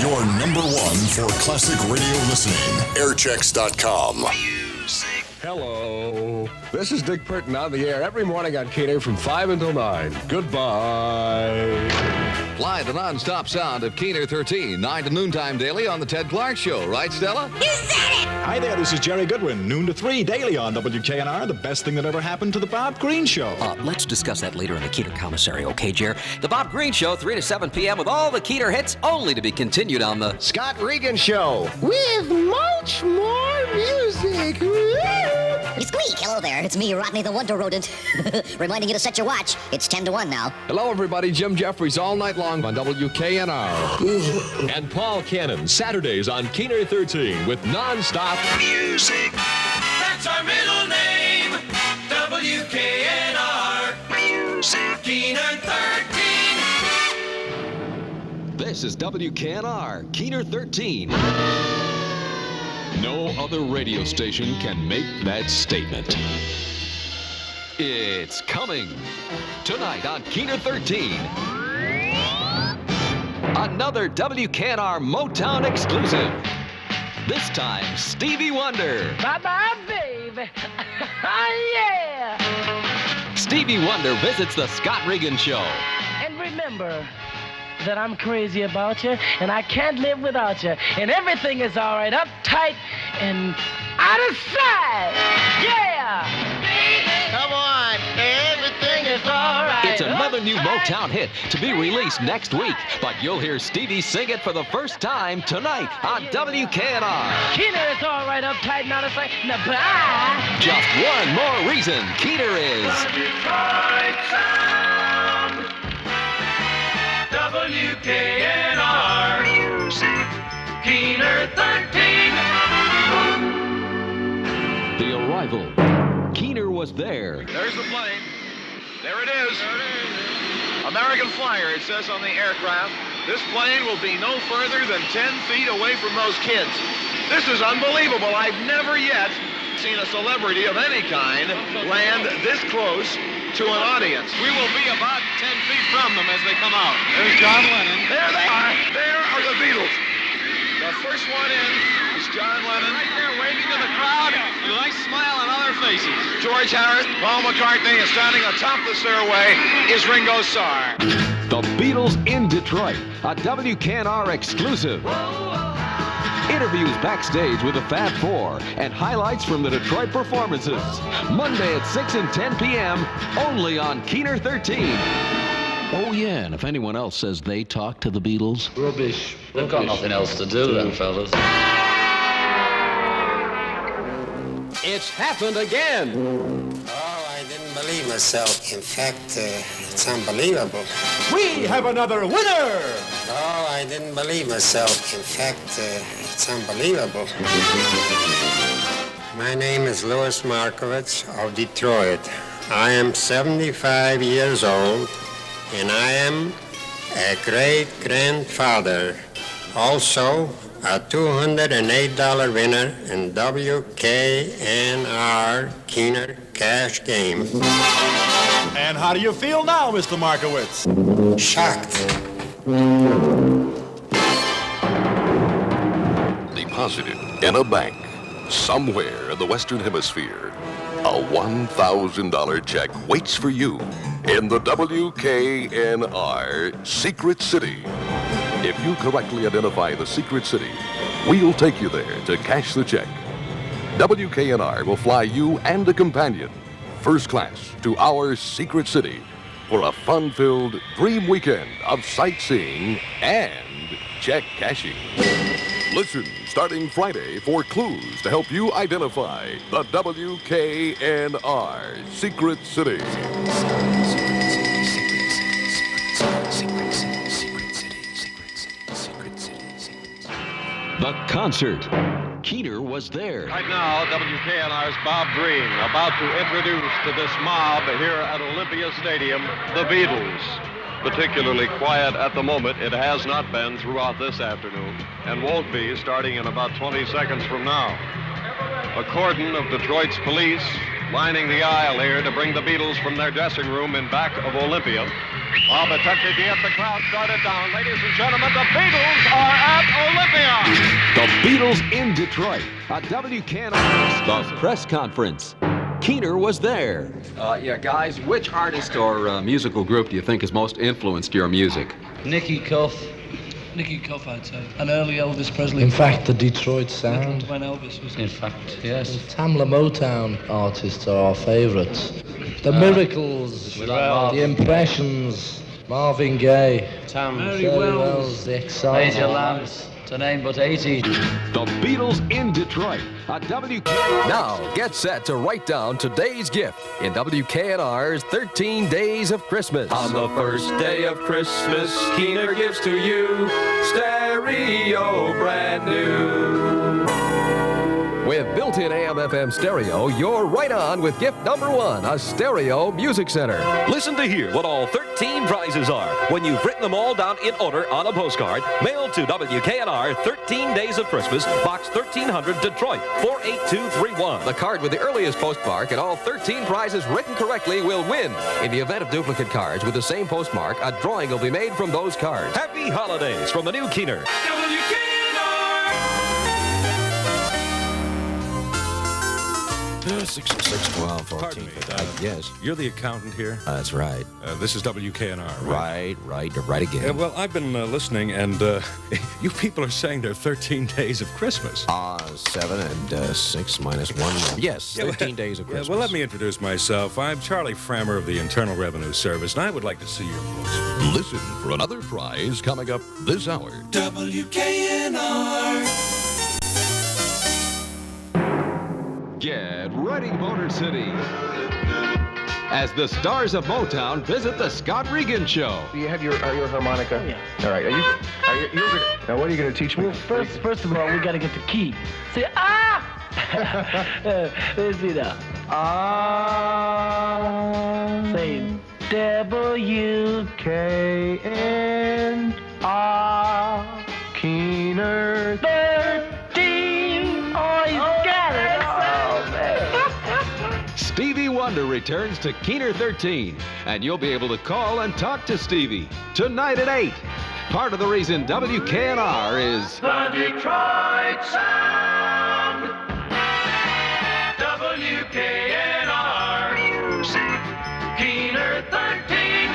Your number one for classic radio listening. Airchecks.com. Hello. This is Dick Burton on the air every morning on Keener from 5 until 9. Goodbye. Fly the non-stop sound of Keener 13, 9 to noontime daily on the Ted Clark Show. Right, Stella? You said it! Hi there, this is Jerry Goodwin, noon to 3 daily on WKNR, the best thing that ever happened to the Bob Green Show. Let's discuss that later in the Keener commissary, okay, Jer? The Bob Green Show, 3 to 7 p.m. with all the Keener hits, only to be continued on the Scott Regan Show. With much more music. You squeak! Hello there, it's me, Rodney the Wonder Rodent. Reminding you to set your watch. It's 10 to 1 now. Hello, everybody. Jim Jeffries all night long on WKNR. And Paul Cannon, Saturdays on Keener 13 with non-stop music. That's our middle name. WKNR. Music. Keener 13. This is WKNR, Keener 13. No other radio station can make that statement. It's coming tonight on Keener 13. Another WKNR Motown exclusive. This time, Stevie Wonder. Bye-bye, baby. Yeah. Stevie Wonder visits the Scott Regan Show. And remember that I'm crazy about you, and I can't live without you. And everything is all right, uptight and out of sight. Yeah. Come on. Everything is all right. It's another new Motown hit to be released next week, but you'll hear Stevie sing it for the first time tonight on WKNR. Keener is all right, uptight and out of sight. Now, bye. Just one more reason Keener is Detroit sound. WKNR. Music. Keener 13. the arrival. Keener was there. There's the plane. There it is. American Flyer, it says on the aircraft. This plane will be no further than 10 feet away from those kids. This is unbelievable. I've never yet seen a celebrity of any kind land this close to an audience. We will be about 10 feet from them as they come out. There's John Lennon. There they are. There are the Beatles. The first one in is John Lennon. Right there waving to the crowd with a nice smile on all their faces. George Harrison, Paul McCartney, and standing atop the stairway is Ringo Starr. The Beatles in Detroit, a WKNR exclusive. Interviews backstage with the Fab Four and highlights from the Detroit performances. Monday at 6 and 10 p.m. only on Keener 13. Oh, yeah, and if anyone else says they talk to the Beatles... Rubbish. They've got nothing else to do, them fellas. It's happened again. Oh, I didn't believe myself. In fact, it's unbelievable. We have another winner! Oh, I didn't believe myself. In fact, it's unbelievable. My name is Louis Markowitz of Detroit. I am 75 years old, and I am a great-grandfather. Also, a $208 winner in WKNR Keener Cash Game. And how do you feel now, Mr. Markowitz? Shocked. Deposited in a bank somewhere in the Western Hemisphere, a $1,000 check waits for you in the WKNR Secret City. If you correctly identify the secret city, we'll take you there to cash the check. WKNR will fly you and a companion, first class, to our secret city for a fun-filled dream weekend of sightseeing and check cashing. Listen starting Friday for clues to help you identify the WKNR Secret City. The concert. Keener was there. Right now, WKNR's Bob Green about to introduce to this mob here at Olympia Stadium the Beatles. Particularly quiet at the moment. It has not been throughout this afternoon and won't be starting in about 20 seconds from now. A cordon of Detroit's police lining the aisle here to bring the Beatles from their dressing room in back of Olympia. While the Tucker get the crowd started down. Ladies and gentlemen, the Beatles are at Olympia. The Beatles in Detroit. A WKNR the press conference. Keener was there. Yeah, guys, which artist or musical group do you think has most influenced your music? Nicky Cuff. Nicky Cuff, I'd say. An early Elvis Presley. In fact, the Detroit sound. When Elvis was... In fact, yes. The Tamla Motown artists are our favourites. The Miracles, the Impressions, Marvin Gaye, Mary Wells, the Excitement. Major Lambs, to name but 80. The Beatles in Detroit. A WKNR. Now, get set to write down today's gift in WKNR's 13 Days of Christmas. On the first day of Christmas, Keener gives to you stereo brand new. With built-in AM/FM stereo, you're right on with gift number 1, a stereo music center. Listen to hear what all 13 prizes are when you've written them all down in order on a postcard, mailed to WKNR 13 Days of Christmas, Box 1300, Detroit, 48231. The card with the earliest postmark and all 13 prizes written correctly will win. In the event of duplicate cards with the same postmark, a drawing will be made from those cards. Happy holidays from the new Keener. WKNR! 6, 12, 14. Pardon me. Yes. You're the accountant here? That's right. This is WKNR, right? Right again. Well, I've been listening, and you people are saying there are 13 days of Christmas. 7 and 6 minus 1. Yes, 13 days of Christmas. Well, let me introduce myself. I'm Charlie Frammer of the Internal Revenue Service, and I would like to see your books. Listen for another prize coming up this hour. WKNR. Get ready, Motor City. As the stars of Motown visit the Scott Regan Show. Do you have your harmonica? Yeah. All right. Now, what are you going to teach me? Well, first of all, we got to get the key. Say, let's see now. Say, WKNR. Keener 13. Oh, he's got it. Stevie Wonder returns to Keener 13, and you'll be able to call and talk to Stevie tonight at 8. Part of the reason WKNR is The Detroit Sound. WKNR. Keener 13.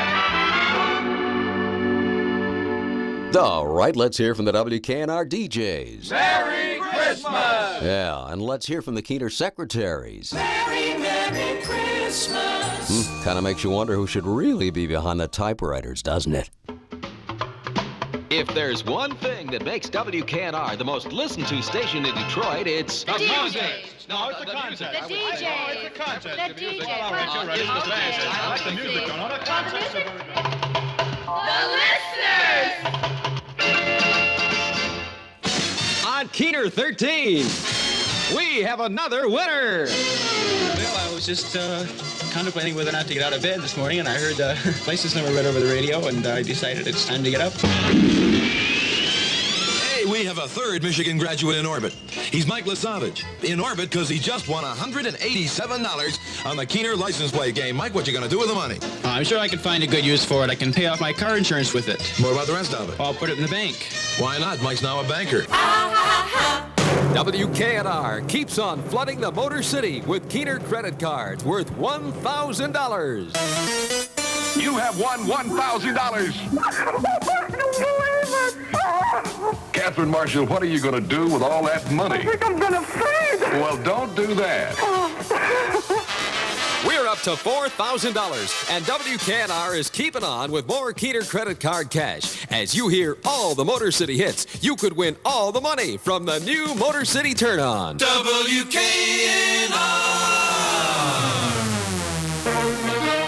All right, let's hear from the WKNR DJs. Merry Christmas. Yeah, and let's hear from the Keener secretaries. Merry Christmas. Kind of makes you wonder who should really be behind the typewriters, doesn't it? If there's one thing that makes WKNR the most listened to station in Detroit, it's The music. No, it's the content. The DJ. It's the content. The DJ. All right, you're right. It's the band. I like the music. No, the content. The listeners. on Keener 13. We have another winner. Well, I was just contemplating whether or not to get out of bed this morning, and I heard the license number read over the radio, and I decided it's time to get up. Hey, we have a third Michigan graduate in orbit. He's Mike Lasavage. In orbit because he just won $187 on the Keener license plate game. Mike, what you gonna do with the money? I'm sure I can find a good use for it. I can pay off my car insurance with it. What about the rest of it? I'll put it in the bank. Why not? Mike's now a banker. WKNR keeps on flooding the Motor City with Keener credit cards worth $1,000. You have won $1,000. Catherine Marshall, what are you going to do with all that money? I think I'm going to faint. Well, don't do that. We're up to $4,000, and WKNR is keeping on with more Keener credit card cash. As you hear all the Motor City hits, you could win all the money from the new Motor City Turn On. WKNR.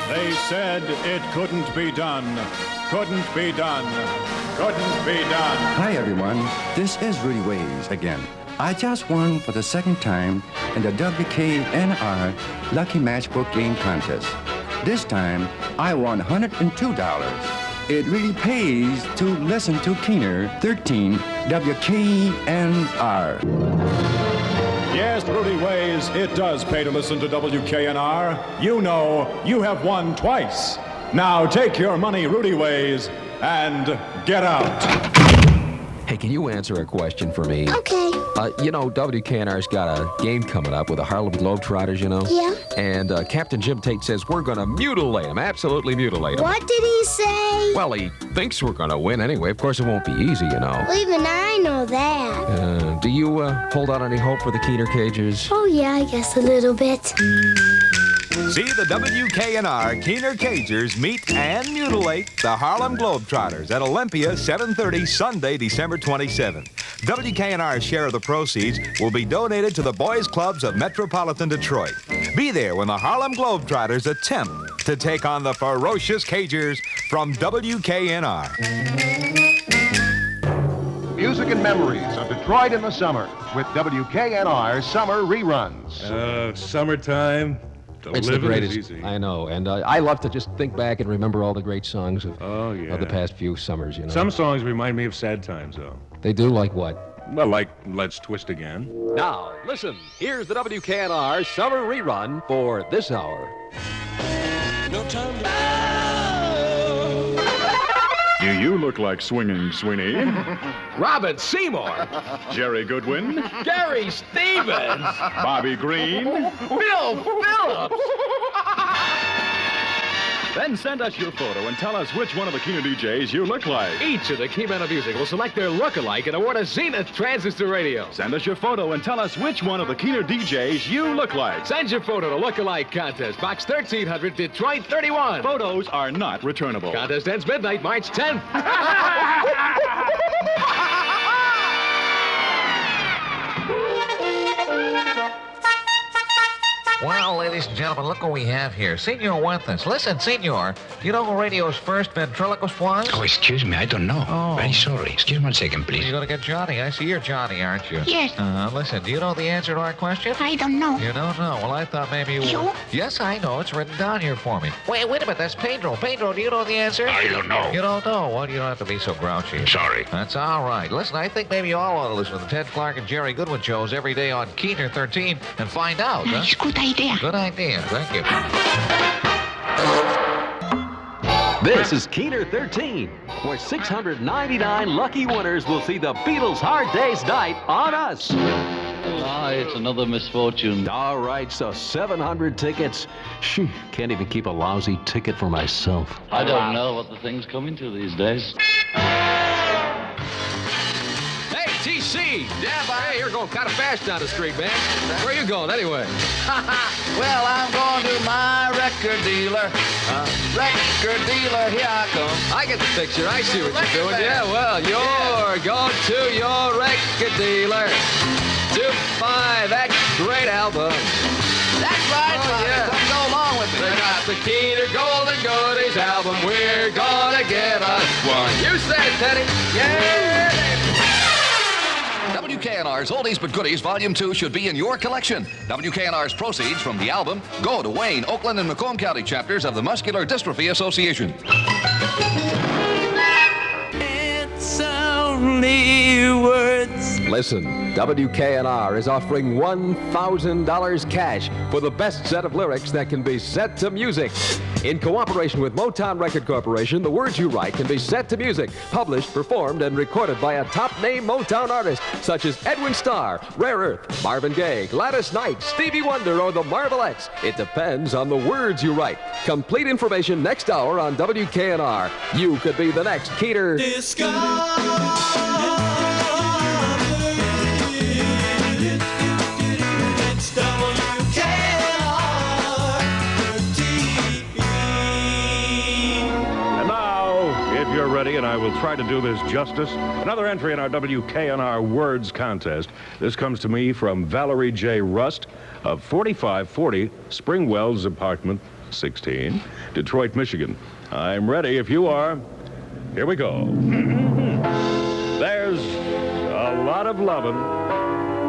They said it couldn't be done. Couldn't be done. Couldn't be done. Hi, everyone. This is Rudy Ways again. I just won for the second time in the WKNR Lucky Matchbook Game Contest. This time, I won $102. It really pays to listen to Keener 13 WKNR. Yes, Rudy Ways, it does pay to listen to WKNR. You know, you have won twice. Now take your money, Rudy Ways, and get out. Hey, can you answer a question for me? Okay. You know, WKNR's got a game coming up with the Harlem Globetrotters, you know? Yeah. And Captain Jim Tate says we're going to mutilate them, absolutely mutilate them. What did he say? Well, he thinks we're going to win anyway. Of course, it won't be easy, you know. Well, even I know that. Do you hold out any hope for the Keener Cagers? Oh, yeah, I guess a little bit. See the WKNR Keener Cagers meet and mutilate the Harlem Globetrotters at Olympia, 7:30 Sunday, December 27th. WKNR's share of the proceeds will be donated to the Boys Clubs of Metropolitan Detroit. Be there when the Harlem Globetrotters attempt to take on the ferocious Cagers from WKNR. Music and memories of Detroit in the summer with WKNR Summer Reruns. Summertime. It's the greatest. I know, and I love to just think back and remember all the great songs of the past few summers, you know. Some songs remind me of sad times, though. They do, like what? Well, like Let's Twist Again. Now, listen, here's the WKNR Summer Rerun for this hour. No time to... Do you look like Swinging Sweeney? Robin Seymour. Jerry Goodwin? Gary Stevens. Bobby Green? Bill Phillips. Then send us your photo and tell us which one of the Keener DJs you look like. Each of the key men of music will select their look-alike and award a Zenith transistor radio. Send us your photo and tell us which one of the Keener DJs you look like. Send your photo to Look-alike Contest, Box 1300, Detroit 31. Photos are not returnable. Contest ends midnight, March 10th. Well, ladies and gentlemen, look what we have here. Senor Wentons. Listen, Senor, do you know who radio's first ventriloquist was? Oh, excuse me, I don't know. Oh. Very sorry. Excuse me 1 second, please. You're going to get Johnny. I see you're Johnny, aren't you? Yes. Listen, do you know the answer to our question? I don't know. You don't know? Well, I thought maybe you... You? Yes, I know. It's written down here for me. Wait a minute. That's Pedro. Pedro, do you know the answer? I don't know. You don't know? Well, you don't have to be so grouchy. Sorry. That's all right. Listen, I think maybe you all ought to listen to the Ted Clark and Jerry Goodwin shows every day on Keener 13 and find out. Nice, good idea. Good idea. Thank you. This is Keener 13, where 699 lucky winners will see the Beatles' Hard Day's Night on us. It's another misfortune. All right, so 700 tickets. Shoo, can't even keep a lousy ticket for myself. I don't know what the thing's coming to these days. Hey, TC! Yeah, bye. Hey, you're going kind of fast down the street, man. Where are you going, anyway? Well, I'm going to my record dealer. Record dealer, here I come. I get the picture. I see what you're doing. man. Yeah, well, you're going to your record dealer to buy that great album. That's right, Bobby. yeah. Come go along with me. They got the Keener Golden Goodies album. We're gonna get us one. You said it, Teddy. Yeah. WKNR's Oldies But Goodies Volume 2 should be in your collection. WKNR's proceeds from the album go to Wayne, Oakland, and Macomb County chapters of the Muscular Dystrophy Association. It's only words. Listen, WKNR is offering $1,000 cash for the best set of lyrics that can be set to music. In cooperation with Motown Record Corporation, the words you write can be set to music, published, performed, and recorded by a top-name Motown artist such as Edwin Starr, Rare Earth, Marvin Gaye, Gladys Knight, Stevie Wonder, or the Marvelettes. It depends on the words you write. Complete information next hour on WKNR. You could be the next Keener. If you're ready, and I will try to do this justice, another entry in our WKNR Words Contest. This comes to me from Valerie J. Rust of 4540 Springwells Apartment 16, Detroit, Michigan. I'm ready if you are. Here we go. There's a lot of lovin'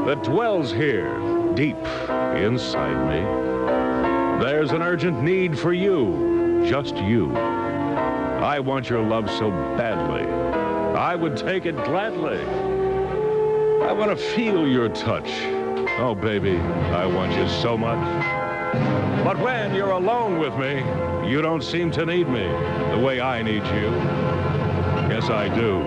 that dwells here deep inside me. There's an urgent need for you, just you. I want your love so badly. I would take it gladly. I want to feel your touch Oh, baby, I want you so much. But when you're alone with me, you don't seem to need me the way I need you. Yes, I do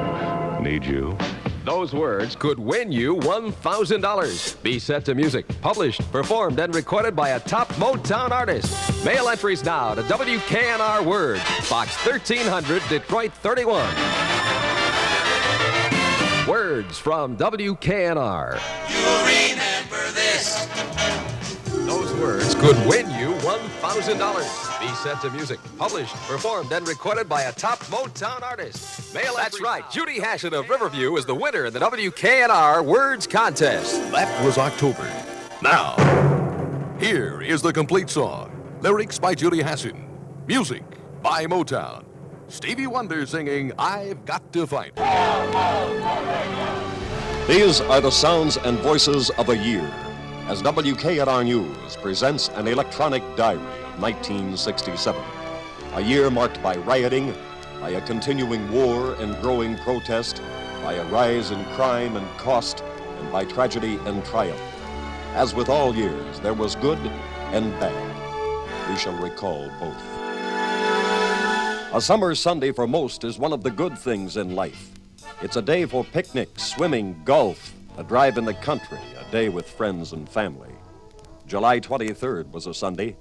need you. Those words could win you $1,000. Be set to music, published, performed, and recorded by a top Motown artist. Mail entries now to WKNR Words, Box 1300, Detroit 31. Words from WKNR. You'll remember this. Those words could win you $1,000. Be set to music, published, performed, and recorded by a top Motown artist. Mail That's right. Judy Hashett of Riverview is the winner in the WKNR Words Contest. That was October. Now, here is the complete song. Lyrics by Judy Hashett. Music by Motown. Stevie Wonder singing I've Got to Find Her. These are the sounds and voices of a year as WKNR News presents an electronic diary of 1967. A year marked by rioting, by a continuing war and growing protest, by a rise in crime and cost, and by tragedy and triumph. As with all years, there was good and bad. We shall recall both. A summer Sunday for most is one of the good things in life. It's a day for picnics, swimming, golf, a drive in the country, a day with friends and family. July 23rd was a Sunday.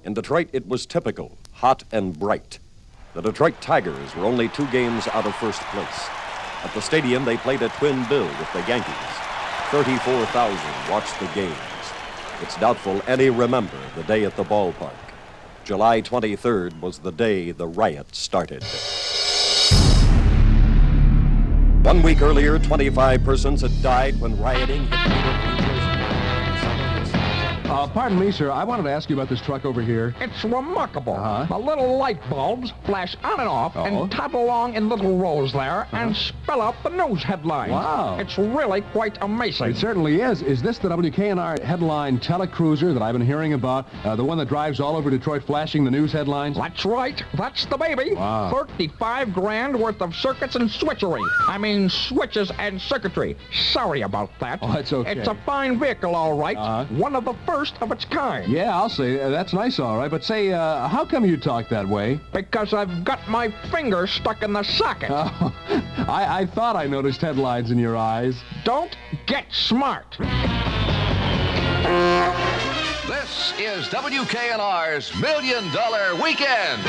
In Detroit, it was typical, hot and bright. The Detroit Tigers were only 2 games out of first place. At the stadium, they played a twin bill with the Yankees. 34,000 watched the games. It's doubtful any remember the day at the ballpark. July 23rd was the day the riot started. 1 week earlier, 25 persons had died when rioting hit New Jersey. Pardon me, sir. I wanted to ask you about this truck over here. It's remarkable. The little light bulbs flash on and off and toddle along in little rows there and spell out the news headlines. Wow. It's really quite amazing. It certainly is. Is this the WKNR headline telecruiser that I've been hearing about? The one that drives all over Detroit flashing the news headlines? That's right. That's the baby. Wow. 35 grand worth of circuits and switchery. I mean, switches and circuitry. Sorry about that. Oh, that's okay. It's a fine vehicle, all right. One of the first of its kind. Yeah, I'll say. That's nice, all right. But say, how come you talk that way? Because I've got my finger stuck in the socket. Oh, I thought I noticed headlines in your eyes. Don't get smart. This is WKNR's $1 Million Weekend.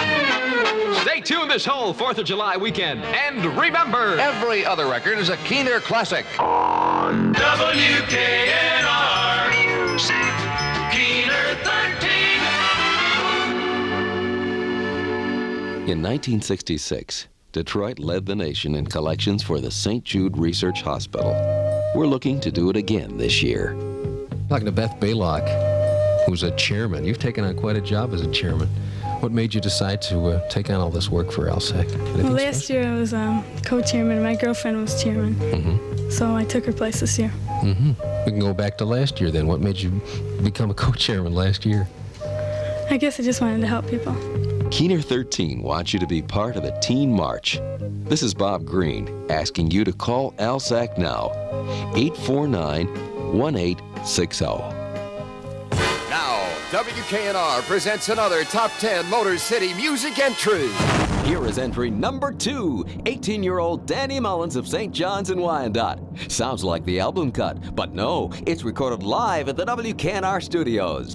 Stay tuned this whole 4th of July weekend. And remember, every other record is a Keener classic. On WKNR, Keener 13. In 1966, Detroit led the nation in collections for the St. Jude Research Hospital. We're looking to do it again this year. Talking to Beth Baylock, who's a chairman. You've taken on quite a job as a chairman. What made you decide to take on all this work for LSAC? Well, last year I was co-chairman. My girlfriend was chairman. So I took her place this year. We can go back to last year then. What made you become a co-chairman last year? I guess I just wanted to help people. Keener 13 wants you to be part of the Teen March. This is Bob Green asking you to call LSAC now, 849-1860. Now, WKNR presents another Top 10 Motor City music entry. Here is entry number 2, 18-year-old Danny Mullins of St. John's and Wyandotte. Sounds like the album cut, but no, it's recorded live at the WKNR studios.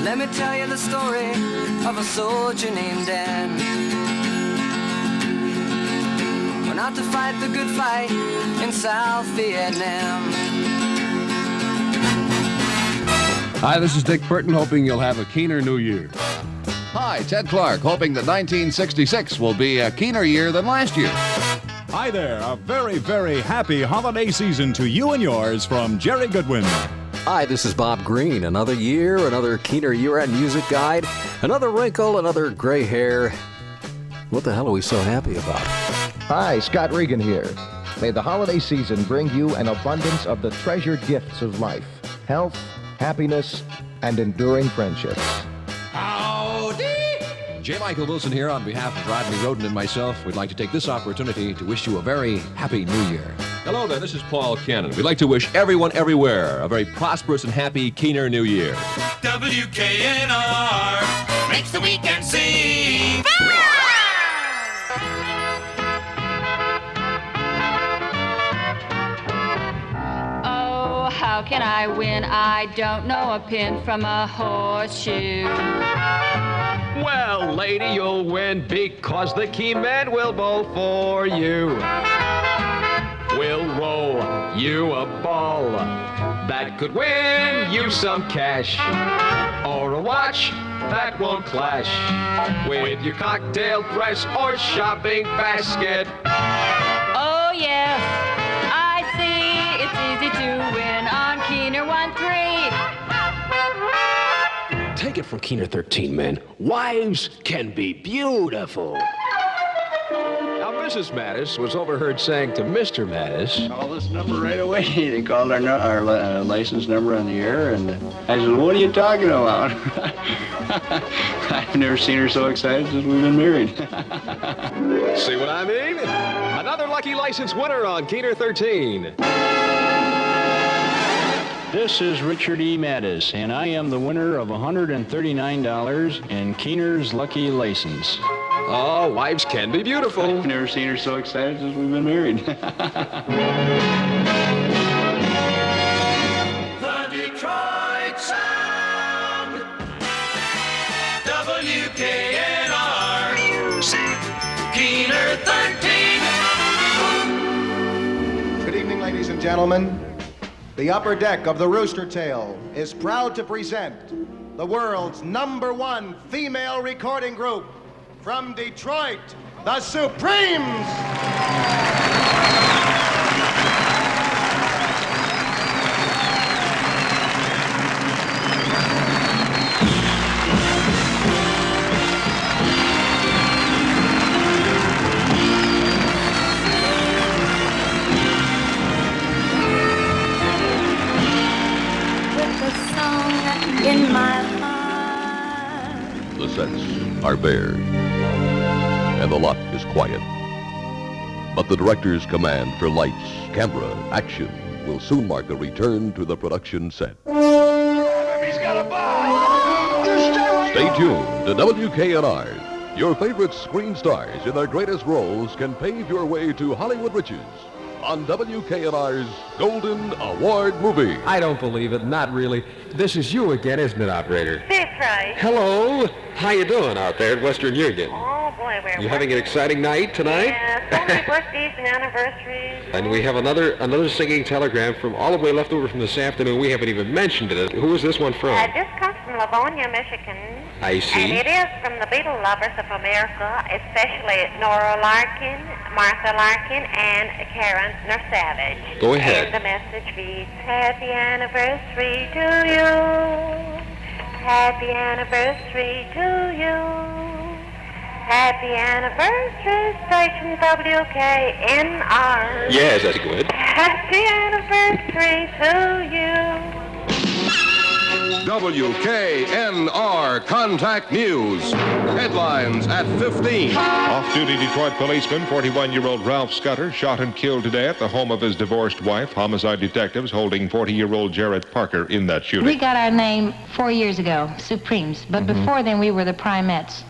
Let me tell you the story of a soldier named Dan. Went out to fight the good fight in South Vietnam. Hi, this is Dick Burton, hoping you'll have a keener new year. Hi, Ted Clark, hoping that 1966 will be a keener year than last year. Hi there, a very, very happy holiday season to you and yours from Jerry Goodwin. Hi, this is Bob Green. Another year, another keener year-end music guide, another wrinkle, another gray hair. What the hell are we so happy about? Hi, Scott Regan here. May the holiday season bring you an abundance of the treasured gifts of life, health, happiness, and enduring friendships. Howdy, J. Michael Wilson here on behalf of Rodney Roden and myself. We'd like to take this opportunity to wish you a very happy New Year. Hello there, this is Paul Cannon. We'd like to wish everyone everywhere a very prosperous and happy Keener New Year. WKNR makes the weekend sing. Oh, how can I win? I don't know a pin from a horseshoe. Well, lady, you'll win because the key man will bowl for you. We'll roll you a ball that could win you some cash, or a watch that won't clash with your cocktail dress or shopping basket. Oh, yes, I see it's easy to win on Keener 1-3. Take it from Keener 13, men. Wives can be beautiful. Now, Mrs. Mattis was overheard saying to Mr. Mattis, "Call this number right away." They called our license number on the air, and I said, "What are you talking about?" I've never seen her so excited since we've been married. See what I mean? Another lucky license winner on Keener 13. This is Richard E. Mattis, and I am the winner of $139 in Keener's Lucky License. Oh, wives can be beautiful. I've never seen her so excited since we've been married. The Detroit Sound. WKNR. Keener 13. Good evening, ladies and gentlemen. The upper deck of the Rooster Tail is proud to present the world's #1 female recording group from Detroit, the Supremes. In my heart. The sets are bare, and the lot is quiet. But the director's command for lights, camera, action will soon mark a return to the production set. He's got a ball. Stay tuned to WKNR. Your favorite screen stars in their greatest roles can pave your way to Hollywood riches on WKNR's Golden Award movie. I don't believe it, not really. This is you again, isn't it, operator? That's right. Hello. How you doing out there at Western Union? Oh, boy, we're You having an exciting night tonight? Yeah, so many birthdays and anniversaries. And we have another singing telegram from all the way left over from this afternoon. We haven't even mentioned it. Who is this one from? This comes from Livonia, Michigan. I see. And it is from the Beatle lovers of America, especially Nora Larkin, Martha Larkin, and Karen Savage. Go ahead. And the message reads, Happy anniversary to you. Happy anniversary to you. Happy anniversary, station WKNR. Yes, that's good. Happy anniversary to you. WKNR Contact News. Headlines at 15. Off-duty Detroit policeman, 41-year-old Ralph Scudder, shot and killed today at the home of his divorced wife. Homicide detectives holding 40-year-old Jarrett Parker in that shooting. We got our name 4 years ago, Supremes, but before then we were the Primettes.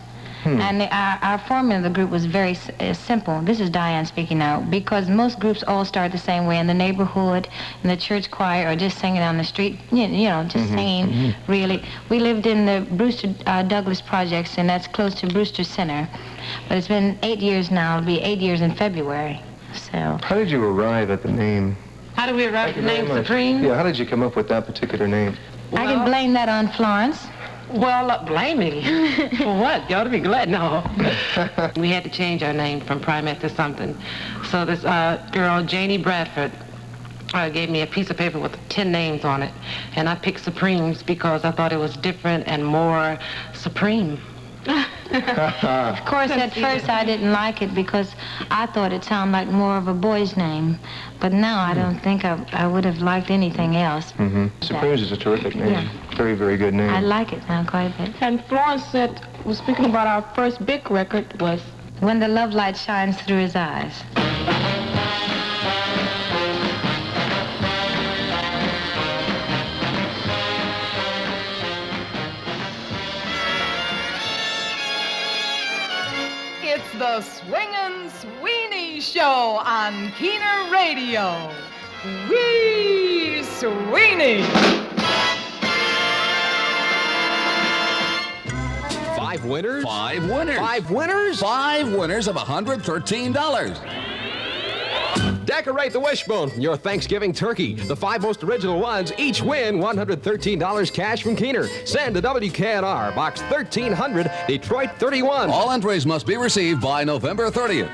And our formula of the group was very simple. This is Diane speaking now. Because most groups all start the same way in the neighborhood, in the church choir, or just singing on the street, you know, just singing, really. We lived in the Brewster Douglas projects, and that's close to Brewster Center. But it's been 8 years now. It'll be 8 years in February. So. How did you arrive at the name? How did we arrive at the name Supreme? Yeah, how did you come up with that particular name? Well, I can blame that on Florence. Well, blame me. For what? You ought to be glad. No. We had to change our name from Primate to something. So this girl, Janie Bradford, gave me a piece of paper with 10 names on it. And I picked Supremes because I thought it was different and more supreme. Of course, at first I didn't like it because I thought it sounded like more of a boy's name. But now I don't think I would have liked anything else. Supremes is a terrific name. Yeah. Very, very good name. I like it now quite a bit. And Florence was speaking about our first big record was When the Love Light Shines Through His Eyes. It's the Swingin' Sweeney Show on Keener Radio. Wee Sweeney! Five winners? 5 winners. 5 winners? 5 winners of $113. Decorate the wishbone, your Thanksgiving turkey. The 5 most original ones each win $113 cash from Keener. Send to WKNR, Box 1300, Detroit 31. All entries must be received by November 30th.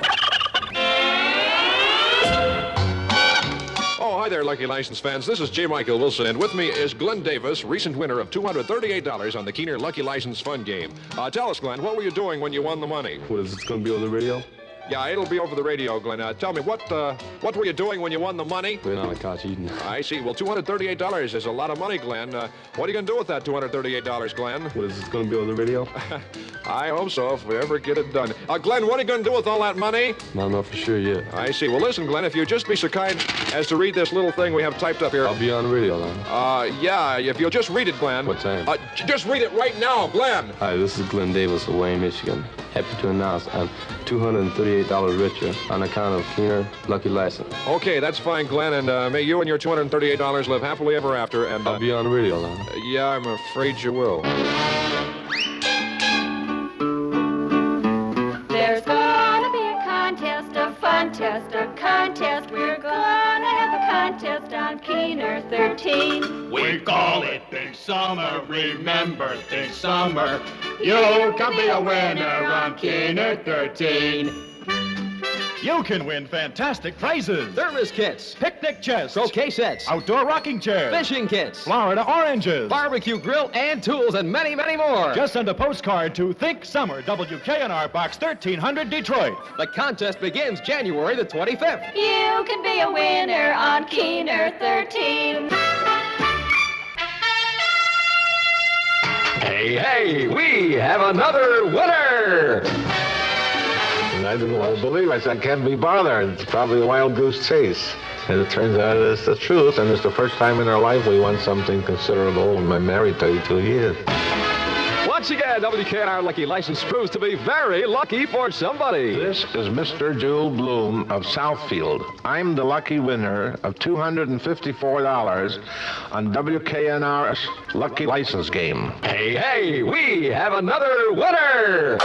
Oh, hi there, Lucky License fans. This is J. Michael Wilson, and with me is Glenn Davis, recent winner of $238 on the Keener Lucky License Fun Game. Tell us, Glenn, what were you doing when you won the money? What is it going to be on the radio? Yeah, it'll be over the radio, Glenn. Tell me, what were you doing when you won the money? Went on a couch eating. I see. Well, $238 is a lot of money, Glenn. What are you going to do with that $238, Glenn? What is it going to be on the radio? I hope so, if we ever get it done. Glenn, what are you going to do with all that money? I don't know for sure yet. I see. Well, listen, Glenn, if you'd just be so kind as to read this little thing we have typed up here. I'll be on the radio then. Yeah, if you'll just read it, Glenn. What time? Just read it right now, Glenn. Hi, this is Glenn Davis of Wayne, Michigan. Happy to announce I'm $238 richer on account of Keener Lucky License. Okay, that's fine, Glenn, and may you and your $238 live happily ever after, and... I'll be on the radio now. Yeah, I'm afraid you will. There's gonna be a contest, a fun test, a contest. We're gonna have a contest on Keener 13. We call it Big Summer, remember Big Summer. You can be a winner on Keener 13. You can win fantastic prizes. Service kits, Picnic chests. croquet sets, Outdoor rocking chairs. fishing kits, Florida oranges. barbecue grill and tools, and many, many more. Just send a postcard to Think Summer, WKNR, Box 1300, Detroit. The contest begins January the 25th. You can be a winner on Keener 13. Hey, we have another winner! And I didn't want to believe it. I said, I can't be bothered. It's probably a wild goose chase. And it turns out it's the truth, and it's the first time in our life we won something considerable. We've been married 32 years. Once again, WKNR Lucky License proves to be very lucky for somebody. This is Mr. Jewel Bloom of Southfield. I'm the lucky winner of $254 on WKNR's Lucky License Game. Hey, we have another winner!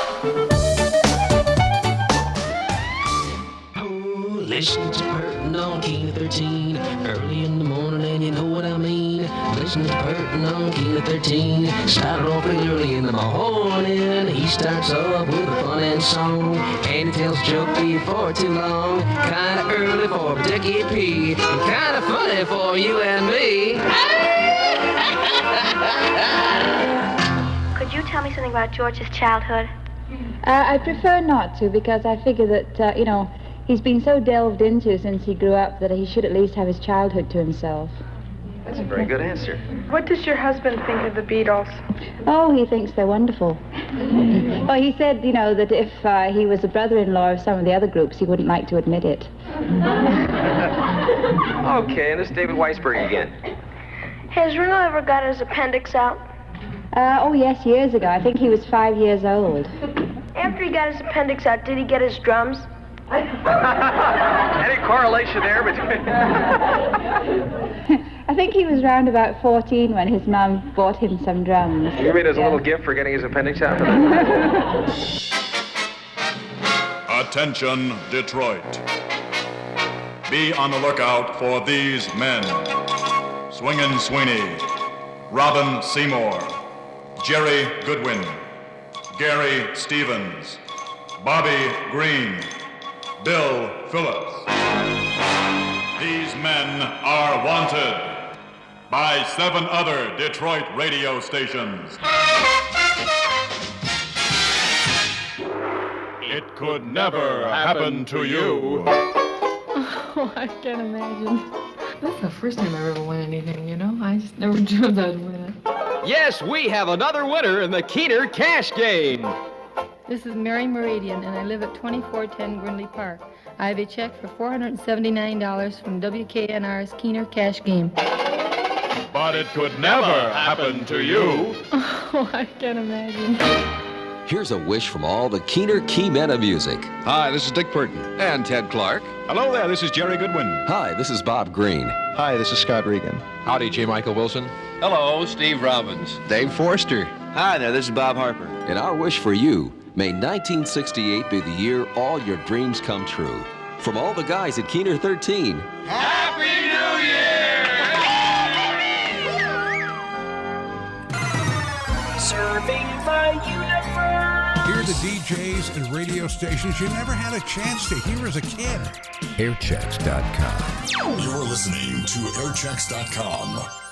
Listen to Burton on Keener 13, early in the morning, and you know what I mean. Listen to Burton on Keener 13, started off real early in the morning. He starts off with a fun song, and he tells a joke before too long. Kinda early for a decade P, and kinda funny for you and me. Could you tell me something about George's childhood? I prefer not to, because I figure that, he's been so delved into since he grew up that he should at least have his childhood to himself. That's a very good answer. What does your husband think of the Beatles? Oh, he thinks they're wonderful. Well, he said, that if he was a brother-in-law of some of the other groups, he wouldn't like to admit it. Okay, and this is David Weisberg again. Has Reno ever got his appendix out? Oh, yes, years ago. I think he was 5 years old. After he got his appendix out, did he get his drums? Any correlation there between... I think he was round about 14 when his mum bought him some drums. You mean as a little gift for getting his appendix out? Attention, Detroit. Be on the lookout for these men. Swingin' Sweeney, Robin Seymour, Jerry Goodwin, Gary Stevens, Bobby Green, Bill Phillips. These men are wanted by 7 other Detroit radio stations. it could never happen to you. Oh, I can't imagine. That's the first time I've ever won anything, you know? I just never dreamed I'd win it. Yes, we have another winner in the Keener Cash Game. This is Mary Meridian, and I live at 2410 Grindley Park. I have a check for $479 from WKNR's Keener Cash Game. But it could never happen to you. Oh, I can't imagine. Here's a wish from all the Keener key men of music. Hi, this is Dick Burton. And Ted Clark. Hello there, this is Jerry Goodwin. Hi, this is Bob Green. Hi, this is Scott Regan. Howdy, J. Michael Wilson. Hello, Steve Robbins. Dave Forster. Hi there, this is Bob Harper. And our wish for you, may 1968 be the year all your dreams come true. From all the guys at Keener 13. Happy New Year! Serving the universe. Here are the DJs and radio stations you never had a chance to hear as a kid. Airchecks.com. You're listening to Airchecks.com.